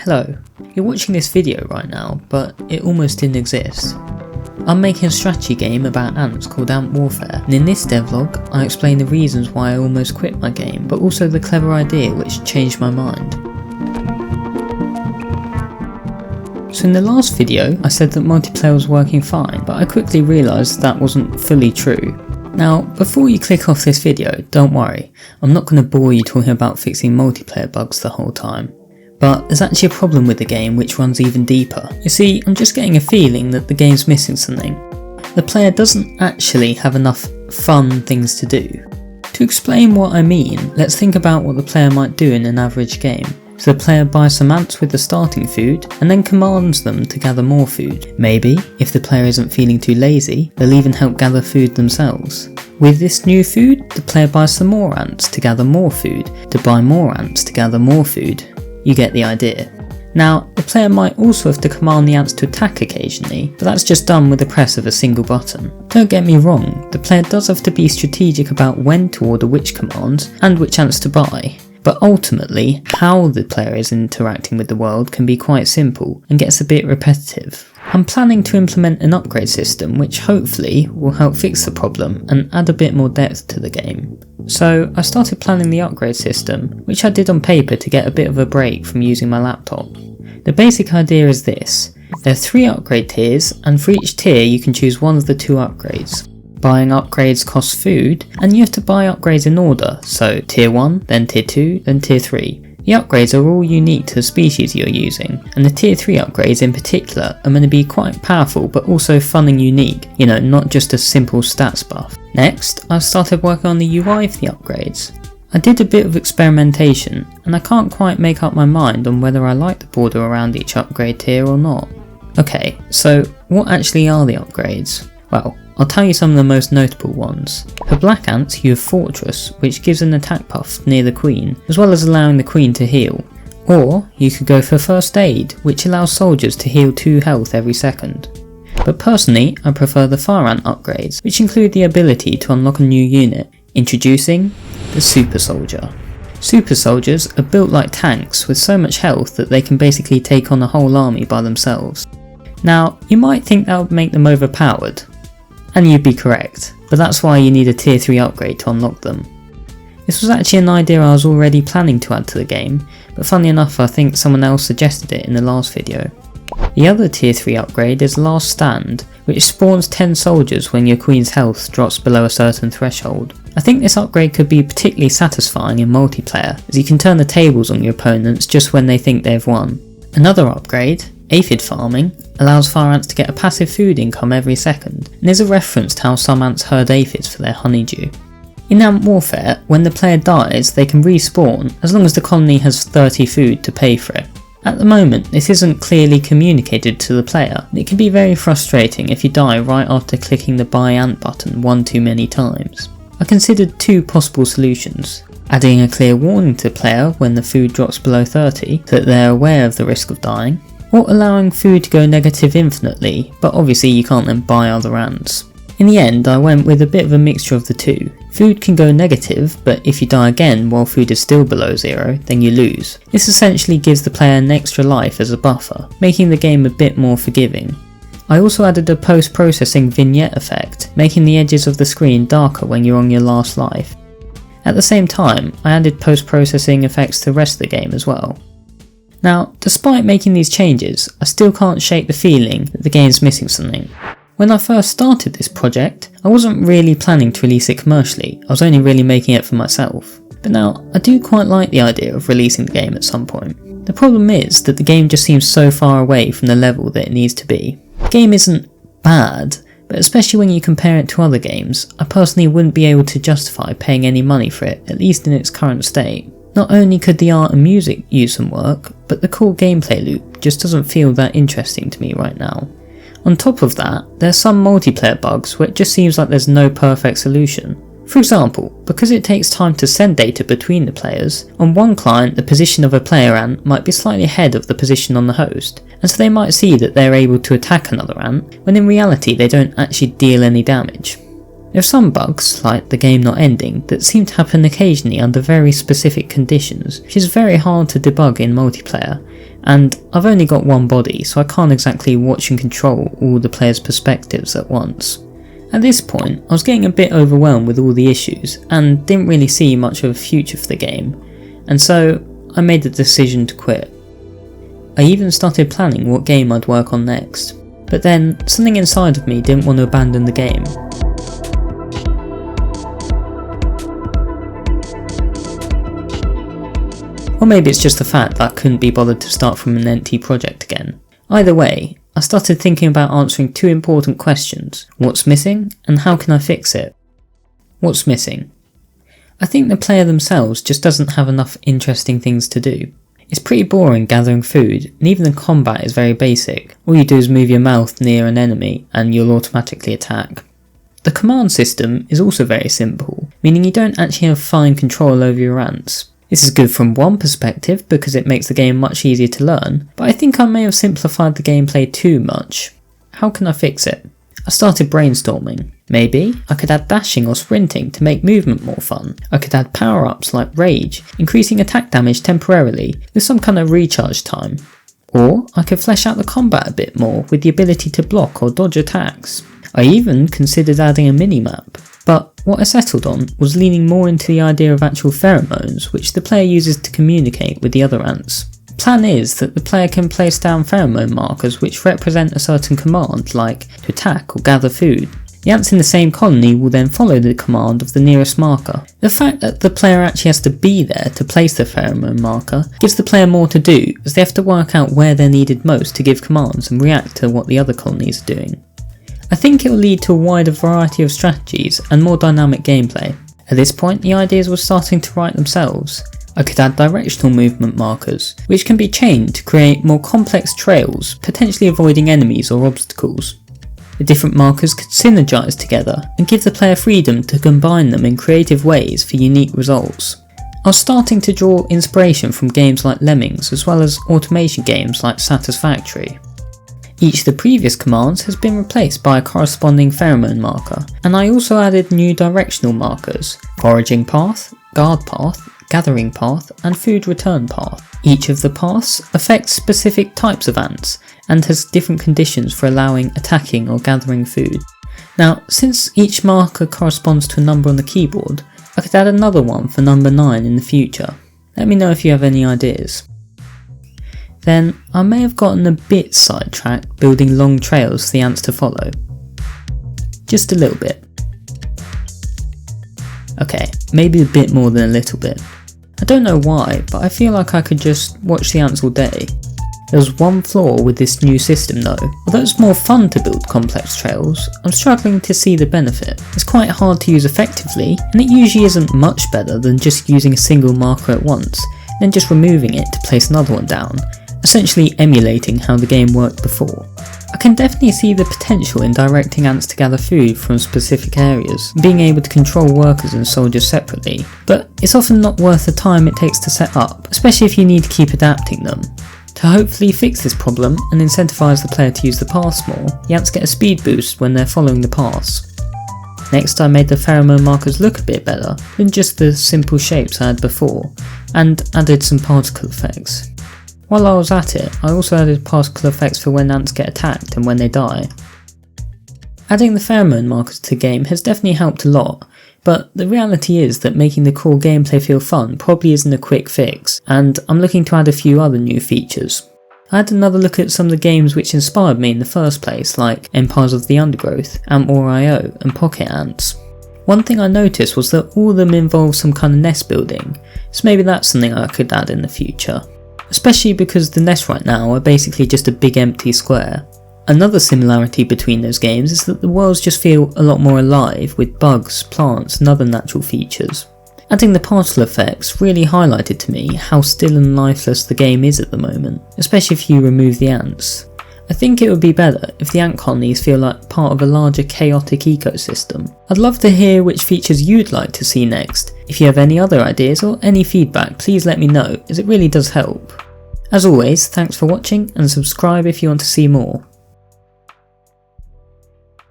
Hello, you're watching this video right now, but it almost didn't exist. I'm making a strategy game about ants called Ant Warfare, and in this devlog I explain the reasons why I almost quit my game, but also the clever idea which changed my mind. So in the last video I said that multiplayer was working fine, but I quickly realised that wasn't fully true. Now, before you click off this video, don't worry, I'm not going to bore you talking about fixing multiplayer bugs the whole time. But there's actually a problem with the game which runs even deeper. You see, I'm just getting a feeling that the game's missing something. The player doesn't actually have enough fun things to do. To explain what I mean, let's think about what the player might do in an average game. So the player buys some ants with the starting food and then commands them to gather more food. Maybe, if the player isn't feeling too lazy, they'll even help gather food themselves. With this new food, the player buys some more ants to gather more food, to buy more ants to gather more food. You get the idea. Now, the player might also have to command the ants to attack occasionally, but that's just done with the press of a single button. Don't get me wrong, the player does have to be strategic about when to order which commands and which ants to buy. But ultimately, how the player is interacting with the world can be quite simple and gets a bit repetitive. I'm planning to implement an upgrade system which hopefully will help fix the problem and add a bit more depth to the game. So I started planning the upgrade system, which I did on paper to get a bit of a break from using my laptop. The basic idea is this: there are 3 upgrade tiers, and for each tier you can choose one of the 2 upgrades. Buying upgrades costs food, and you have to buy upgrades in order, so tier 1, then tier 2, then tier 3. The upgrades are all unique to the species you're using, and the tier 3 upgrades in particular are meant to be quite powerful but also fun and unique, not just a simple stats buff. Next, I started working on the UI for the upgrades. I did a bit of experimentation, and I can't quite make up my mind on whether I like the border around each upgrade tier or not. Okay, so what actually are the upgrades? Well, I'll tell you some of the most notable ones. For black ants you have Fortress, which gives an attack buff near the queen, as well as allowing the queen to heal. Or you could go for First Aid, which allows soldiers to heal 2 health every second. But personally, I prefer the fire ant upgrades, which include the ability to unlock a new unit. Introducing the Super Soldier. Super Soldiers are built like tanks with so much health that they can basically take on a whole army by themselves. Now, you might think that would make them overpowered. And you'd be correct, but that's why you need a tier 3 upgrade to unlock them. This was actually an idea I was already planning to add to the game, but funnily enough I think someone else suggested it in the last video. The other tier 3 upgrade is Last Stand, which spawns 10 soldiers when your queen's health drops below a certain threshold. I think this upgrade could be particularly satisfying in multiplayer, as you can turn the tables on your opponents just when they think they've won. Another upgrade, Aphid Farming, allows fire ants to get a passive food income every second, and is a reference to how some ants herd aphids for their honeydew. In Ant Warfare, when the player dies they can respawn as long as the colony has 30 food to pay for it. At the moment this isn't clearly communicated to the player, and it can be very frustrating if you die right after clicking the buy ant button one too many times. I considered 2 possible solutions: adding a clear warning to the player when the food drops below 30 so that they're aware of the risk of dying, or allowing food to go negative infinitely, but obviously you can't then buy other ants. In the end I went with a bit of a mixture of the 2. Food can go negative, but if you die again while food is still below 0, then you lose. This essentially gives the player an extra life as a buffer, making the game a bit more forgiving. I also added a post-processing vignette effect, making the edges of the screen darker when you're on your last life. At the same time, I added post-processing effects to the rest of the game as well. Now, despite making these changes, I still can't shake the feeling that the game's missing something. When I first started this project, I wasn't really planning to release it commercially, I was only really making it for myself. But now, I do quite like the idea of releasing the game at some point. The problem is that the game just seems so far away from the level that it needs to be. The game isn't bad, but especially when you compare it to other games, I personally wouldn't be able to justify paying any money for it, at least in its current state. Not only could the art and music use some work, but the core gameplay loop just doesn't feel that interesting to me right now. On top of that, there's some multiplayer bugs where it just seems like there's no perfect solution. For example, because it takes time to send data between the players, on one client the position of a player ant might be slightly ahead of the position on the host, and so they might see that they're able to attack another ant, when in reality they don't actually deal any damage. There are some bugs, like the game not ending, that seem to happen occasionally under very specific conditions, which is very hard to debug in multiplayer, and I've only got one body, so I can't exactly watch and control all the players' perspectives at once. At this point, I was getting a bit overwhelmed with all the issues, and didn't really see much of a future for the game, and so I made the decision to quit. I even started planning what game I'd work on next, but then something inside of me didn't want to abandon the game. Or maybe it's just the fact that I couldn't be bothered to start from an empty project again. Either way, I started thinking about answering two important questions: what's missing and how can I fix it? What's missing? I think the player themselves just doesn't have enough interesting things to do. It's pretty boring gathering food, and even the combat is very basic. All you do is move your mouth near an enemy and you'll automatically attack. The command system is also very simple, meaning you don't actually have fine control over your ants. This is good from one perspective because it makes the game much easier to learn, but I think I may have simplified the gameplay too much. How can I fix it? I started brainstorming. Maybe I could add dashing or sprinting to make movement more fun. I could add power-ups like rage, increasing attack damage temporarily with some kind of recharge time. Or I could flesh out the combat a bit more with the ability to block or dodge attacks. I even considered adding a mini-map. But what I settled on was leaning more into the idea of actual pheromones, which the player uses to communicate with the other ants. The plan is that the player can place down pheromone markers which represent a certain command, like to attack or gather food. The ants in the same colony will then follow the command of the nearest marker. The fact that the player actually has to be there to place the pheromone marker gives the player more to do, as they have to work out where they're needed most to give commands and react to what the other colonies are doing. I think it will lead to a wider variety of strategies and more dynamic gameplay. At this point, the ideas were starting to write themselves. I could add directional movement markers, which can be chained to create more complex trails, potentially avoiding enemies or obstacles. The different markers could synergize together and give the player freedom to combine them in creative ways for unique results. I was starting to draw inspiration from games like Lemmings as well as automation games like Satisfactory. Each of the previous commands has been replaced by a corresponding pheromone marker, and I also added new directional markers: foraging path, guard path, gathering path, and food return path. Each of the paths affects specific types of ants, and has different conditions for allowing attacking or gathering food. Now, since each marker corresponds to a number on the keyboard, I could add another one for number 9 in the future. Let me know if you have any ideas. Then, I may have gotten a bit sidetracked building long trails for the ants to follow. Just a little bit. Okay, maybe a bit more than a little bit. I don't know why, but I feel like I could just watch the ants all day. There was one flaw with this new system though. Although it's more fun to build complex trails, I'm struggling to see the benefit. It's quite hard to use effectively, and it usually isn't much better than just using a single marker at once, then just removing it to place another one down, essentially emulating how the game worked before. I can definitely see the potential in directing ants to gather food from specific areas, and being able to control workers and soldiers separately, but it's often not worth the time it takes to set up, especially if you need to keep adapting them. To hopefully fix this problem and incentivise the player to use the paths more, the ants get a speed boost when they're following the paths. Next, I made the pheromone markers look a bit better than just the simple shapes I had before, and added some particle effects. While I was at it, I also added particle effects for when ants get attacked and when they die. Adding the pheromone markers to the game has definitely helped a lot, but the reality is that making the core gameplay feel fun probably isn't a quick fix, and I'm looking to add a few other new features. I had another look at some of the games which inspired me in the first place, like Empires of the Undergrowth, Ant.War.io and Pocket Ants. One thing I noticed was that all of them involve some kind of nest building, so maybe that's something I could add in the future. Especially because the nests right now are basically just a big empty square. Another similarity between those games is that the worlds just feel a lot more alive with bugs, plants and other natural features. Adding the particle effects really highlighted to me how still and lifeless the game is at the moment, especially if you remove the ants. I think it would be better if the ant colonies feel like part of a larger chaotic ecosystem. I'd love to hear which features you'd like to see next. If you have any other ideas or any feedback, please let me know, as it really does help. As always, thanks for watching and subscribe if you want to see more.